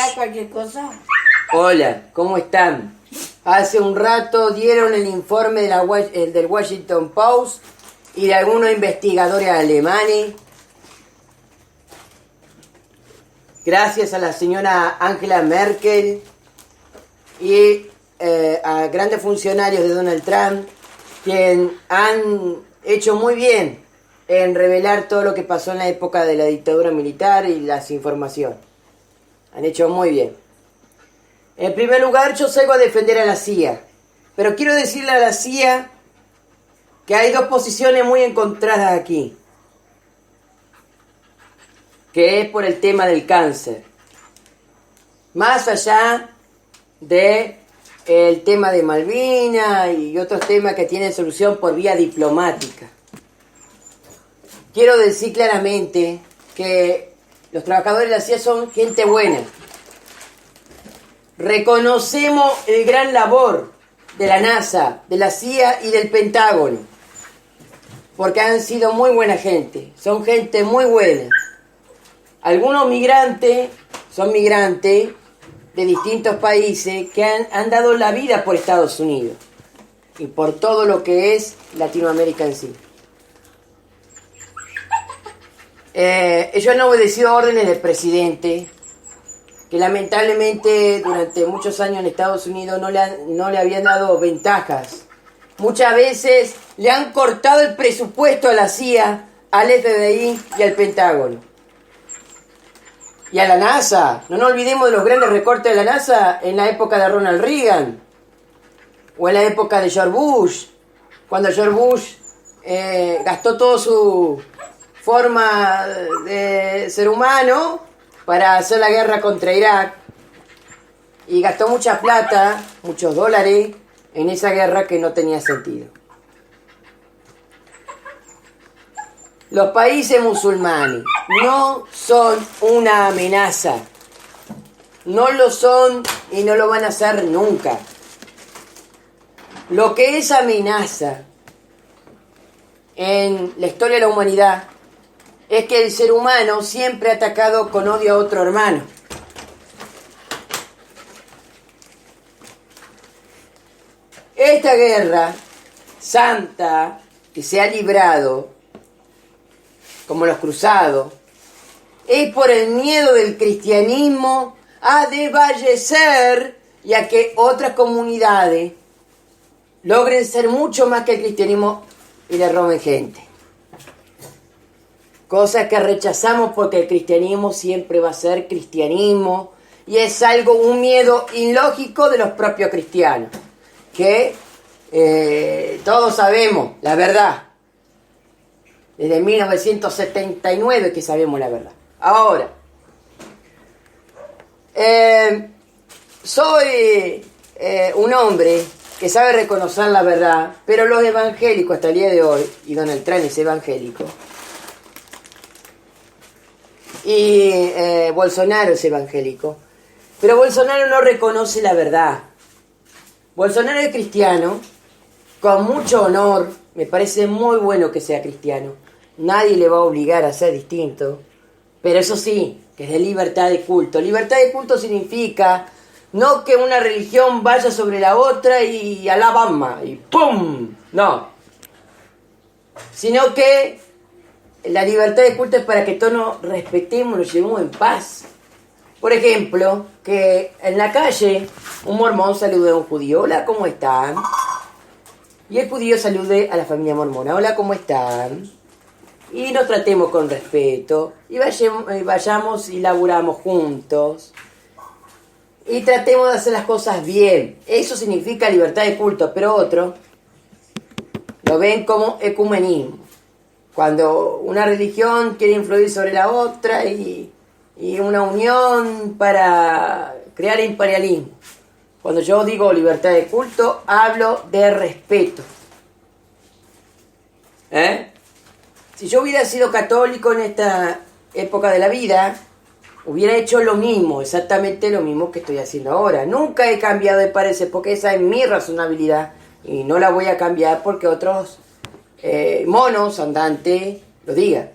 Hola, cualquier cosa. Hola, ¿cómo están? Hace un rato dieron el informe del Washington Post y de algunos investigadores alemanes. Gracias a la señora Angela Merkel y a grandes funcionarios de Donald Trump, quien han hecho muy bien en revelar todo lo que pasó en la época de la dictadura militar y las informaciones. Han hecho muy bien. En primer lugar, yo salgo a defender a la CIA, pero quiero decirle a la CIA que hay dos posiciones muy encontradas aquí, que es por el tema del cáncer. Más allá de el tema de Malvinas y otros temas que tienen solución por vía diplomática. Quiero decir claramente que los trabajadores de la CIA son gente buena. Reconocemos el gran labor de la NASA, de la CIA y del Pentágono, porque han sido muy buena gente, son gente muy buena. Algunos migrantes son migrantes de distintos países que han dado la vida por Estados Unidos y por todo lo que es Latinoamérica en sí. Ellos han obedecido órdenes del presidente, que lamentablemente durante muchos años en Estados Unidos no le habían dado ventajas. Muchas veces le han cortado el presupuesto a la CIA, al FBI y al Pentágono. Y a la NASA. No nos olvidemos de los grandes recortes de la NASA en la época de Ronald Reagan. O en la época de George Bush. Cuando George Bush gastó toda su forma de ser humano para hacer la guerra contra Irak. Y gastó mucha plata, muchos dólares, en esa guerra que no tenía sentido. Los países musulmanes no son una amenaza. No lo son y no lo van a ser nunca. Lo que es amenaza en la historia de la humanidad es que el ser humano siempre ha atacado con odio a otro hermano. Esta guerra santa que se ha librado, como los cruzados, es por el miedo del cristianismo a desfallecer y a que otras comunidades logren ser mucho más que el cristianismo y le roben gente. Cosa que rechazamos porque el cristianismo siempre va a ser cristianismo y es un miedo ilógico de los propios cristianos, que todos sabemos la verdad. Desde 1979 que sabemos la verdad. Ahora, soy un hombre que sabe reconocer la verdad, pero los evangélicos hasta el día de hoy, y Donald Trump es evangélico, y Bolsonaro es evangélico, pero Bolsonaro no reconoce la verdad. Bolsonaro es cristiano, con mucho honor, me parece muy bueno que sea cristiano. Nadie le va a obligar a ser distinto. Pero eso sí, que es de libertad de culto. Libertad de culto significa no que una religión vaya sobre la otra y alabama y ¡pum! No. Sino que la libertad de culto es para que todos nos respetemos, nos llevemos en paz. Por ejemplo, que en la calle un mormón salude a un judío. Hola, ¿cómo están? Y el judío salude a la familia mormona. Hola, ¿cómo están? Y nos tratemos con respeto. Y vayamos y laburamos juntos. Y tratemos de hacer las cosas bien. Eso significa libertad de culto. Pero otros lo ven como ecumenismo. Cuando una religión quiere influir sobre la otra y una unión para crear imperialismo. Cuando yo digo libertad de culto, hablo de respeto. Si yo hubiera sido católico en esta época de la vida, hubiera hecho lo mismo, exactamente lo mismo que estoy haciendo ahora. Nunca he cambiado de parecer porque esa es mi razonabilidad y no la voy a cambiar porque otros monos andantes lo digan.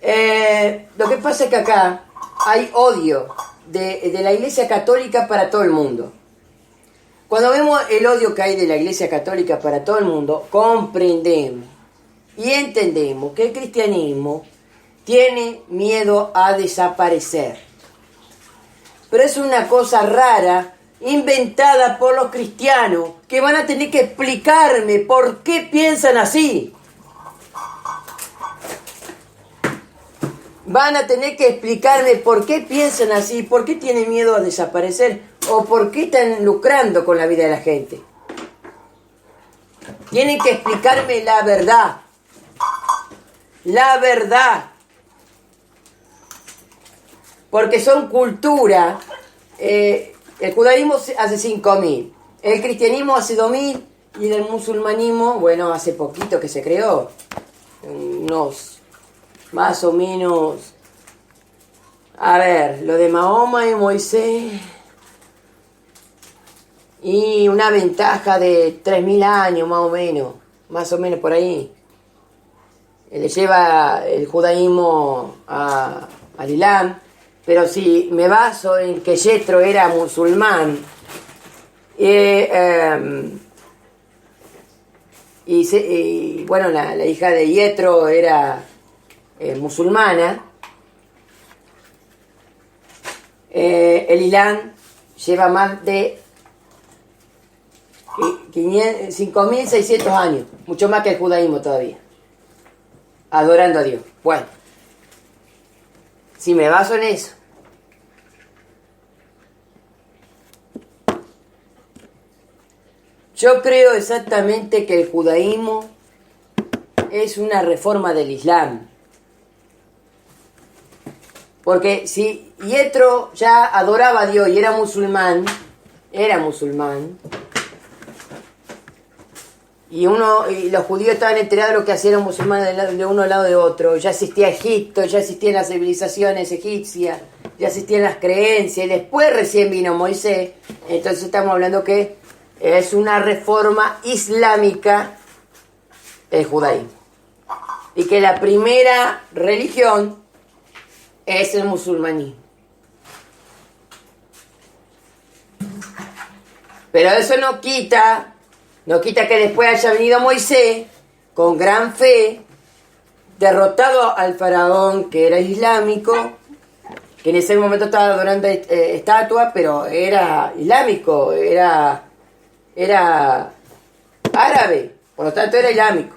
Lo que pasa es que acá hay odio de la Iglesia Católica para todo el mundo. Cuando vemos el odio que hay de la Iglesia Católica para todo el mundo, comprendemos y entendemos que el cristianismo tiene miedo a desaparecer. Pero es una cosa rara, inventada por los cristianos, que van a tener que explicarme por qué piensan así. Van a tener que explicarme por qué piensan así, por qué tienen miedo a desaparecer o por qué están lucrando con la vida de la gente. Tienen que explicarme la verdad. La verdad. Porque son cultura. El judaísmo hace 5.000. El cristianismo hace 2.000. Y el musulmanismo, bueno, hace poquito que se creó. Unos... más o menos, a ver, lo de Mahoma y Moisés, y una ventaja de 3.000 años más o menos por ahí. Le lleva el judaísmo al Islam, pero si me baso en que Yetro era musulmán, y bueno, la hija de Yetro era musulmana, el Islam lleva más de 5.600 años, mucho más que el judaísmo todavía, adorando a Dios. Bueno, si me baso en eso, yo creo exactamente que el judaísmo es una reforma del Islam. Porque si Yetro ya adoraba a Dios y era musulmán, y los judíos estaban enterados de lo que hacían los musulmanes de uno al lado de otro, ya existía Egipto, ya existían las civilizaciones egipcias, ya existían las creencias, y después recién vino Moisés. Entonces estamos hablando que es una reforma islámica el judaísmo, y que la primera religión es el musulmanismo. Pero eso no quita que después haya venido Moisés con gran fe, derrotado al faraón que era islámico, que en ese momento estaba adorando estatuas, pero era islámico, era árabe, por lo tanto era islámico.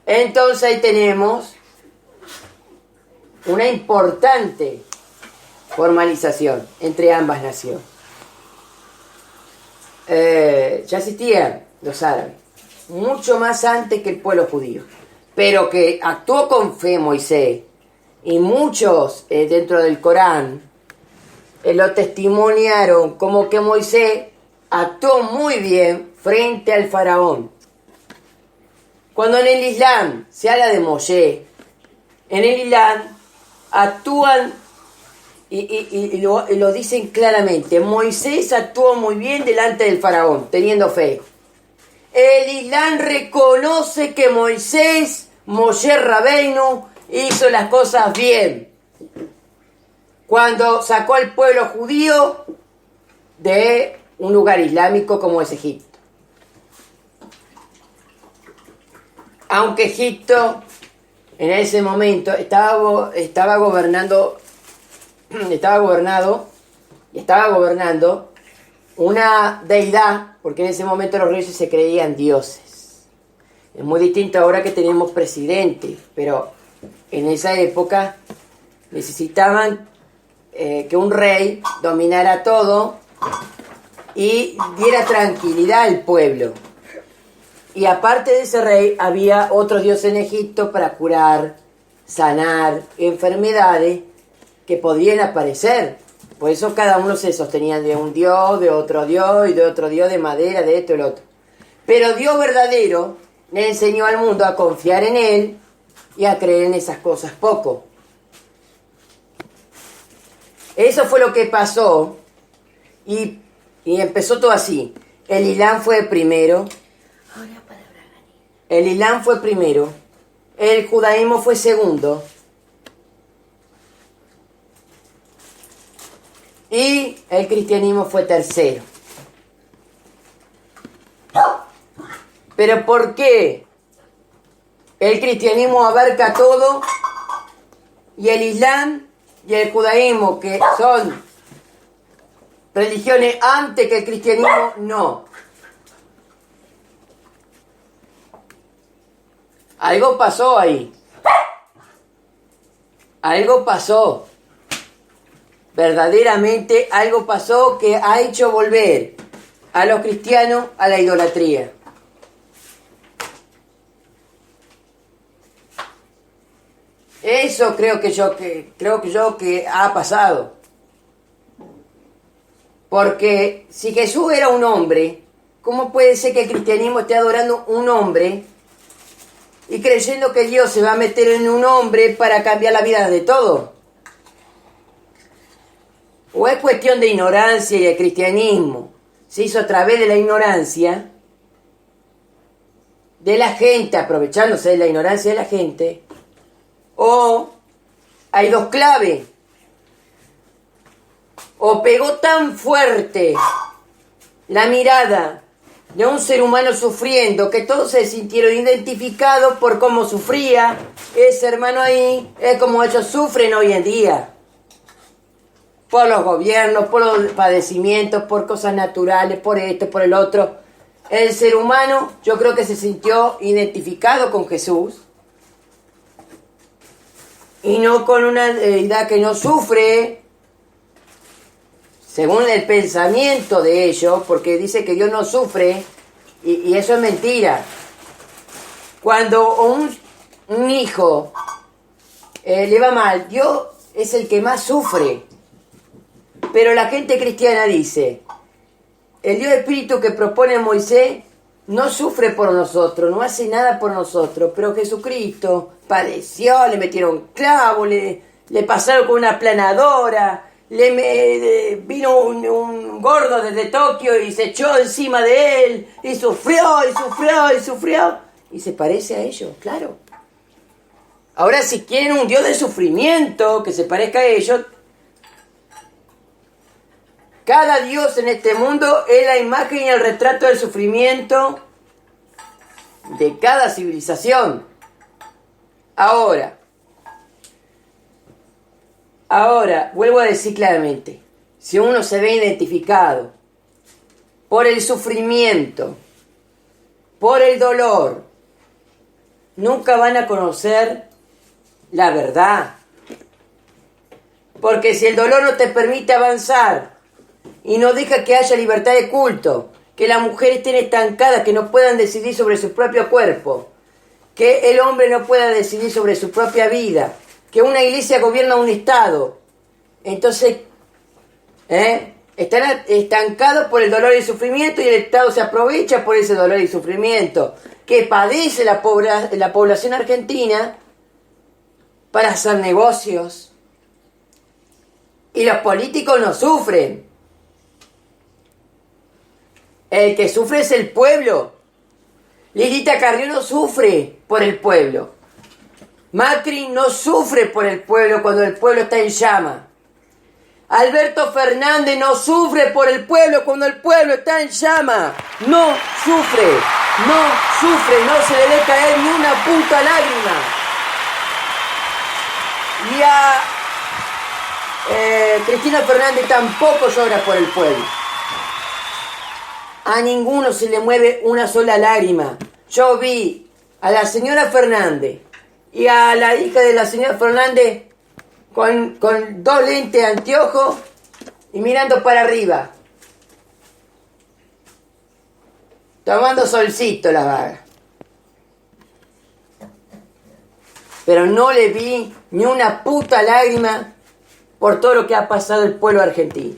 Entonces ahí tenemos una importante formalización entre ambas naciones. Ya existían los árabes, mucho más antes que el pueblo judío, pero que actuó con fe Moisés, y muchos dentro del Corán lo testimoniaron como que Moisés actuó muy bien frente al faraón. Cuando en el Islam se habla de Moshe, en el Islam actúan y lo dicen claramente. Moisés actuó muy bien delante del faraón, teniendo fe. El Islam reconoce que Moshe Rabbeinu, hizo las cosas bien cuando sacó al pueblo judío de un lugar islámico como es Egipto. Aunque Egipto en ese momento estaba gobernando una deidad, porque en ese momento los reyes se creían dioses. Es muy distinto ahora que tenemos presidente, pero en esa época necesitaban que un rey dominara todo y diera tranquilidad al pueblo. Y aparte de ese rey, había otros dioses en Egipto para curar, sanar enfermedades que podían aparecer. Por eso cada uno se sostenía de un dios, de otro dios, y de otro dios de madera, de esto y lo otro. Pero Dios verdadero le enseñó al mundo a confiar en Él y a creer en esas cosas poco. Eso fue lo que pasó, y empezó todo así. El Islam fue primero. El Islam fue primero, el judaísmo fue segundo. Y el cristianismo fue tercero. Pero ¿por qué el cristianismo abarca todo y el islam y el judaísmo, que son religiones antes que el cristianismo, no? Algo pasó ahí. Algo pasó. Verdaderamente algo pasó que ha hecho volver a los cristianos a la idolatría. Eso creo que yo que ha pasado. Porque si Jesús era un hombre, ¿cómo puede ser que el cristianismo esté adorando un hombre y creyendo que Dios se va a meter en un hombre para cambiar la vida de todos? ¿O es cuestión de ignorancia y el cristianismo se hizo a través de la ignorancia de la gente, aprovechándose de la ignorancia de la gente? ¿O hay dos claves? ¿O pegó tan fuerte la mirada de un ser humano sufriendo que todos se sintieron identificados por cómo sufría ese hermano ahí? Es como ellos sufren hoy en día. Por los gobiernos, por los padecimientos, por cosas naturales, por esto, por el otro. El ser humano, yo creo que se sintió identificado con Jesús. Y no con una deidad que no sufre, según el pensamiento de ellos, porque dice que Dios no sufre, y eso es mentira. Cuando un hijo le va mal, Dios es el que más sufre. Pero la gente cristiana dice, el Dios Espíritu que propone Moisés no sufre por nosotros, no hace nada por nosotros, pero Jesucristo padeció, le metieron clavos, le pasaron con una aplanadora, vino un gordo desde Tokio y se echó encima de él, y sufrió, y sufrió, y sufrió, y se parece a ellos, claro. Ahora, si quieren un Dios de sufrimiento que se parezca a ellos, cada Dios en este mundo es la imagen y el retrato del sufrimiento de cada civilización. Ahora, vuelvo a decir claramente, si uno se ve identificado por el sufrimiento, por el dolor, nunca van a conocer la verdad. Porque si el dolor no te permite avanzar y no deja que haya libertad de culto, que las mujeres estén estancadas, que no puedan decidir sobre su propio cuerpo, que el hombre no pueda decidir sobre su propia vida, que una iglesia gobierna un Estado, entonces están estancados por el dolor y el sufrimiento, y el Estado se aprovecha por ese dolor y sufrimiento que padece la población argentina para hacer negocios. Y los políticos no sufren. El que sufre es el pueblo. Lilita Carrió no sufre por el pueblo. Macri no sufre por el pueblo cuando el pueblo está en llama. Alberto Fernández no sufre por el pueblo cuando el pueblo está en llama. No sufre, no se le debe caer ni una puta lágrima. Y a Cristina Fernández tampoco llora por el pueblo. A ninguno se le mueve una sola lágrima. Yo vi a la señora Fernández y a la hija de la señora Fernández con dos lentes de anteojos y mirando para arriba, tomando solcito la vaga. Pero no le vi ni una puta lágrima por todo lo que ha pasado el pueblo argentino.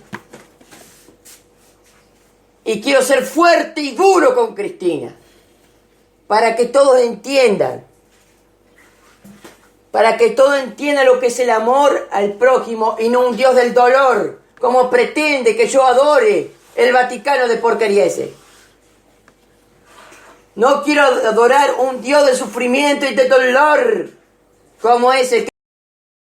Y quiero ser fuerte y duro con Cristina, para que todos entiendan, lo que es el amor al prójimo y no un Dios del dolor, como pretende que yo adore el Vaticano de porquería ese. No quiero adorar un Dios de sufrimiento y de dolor como ese.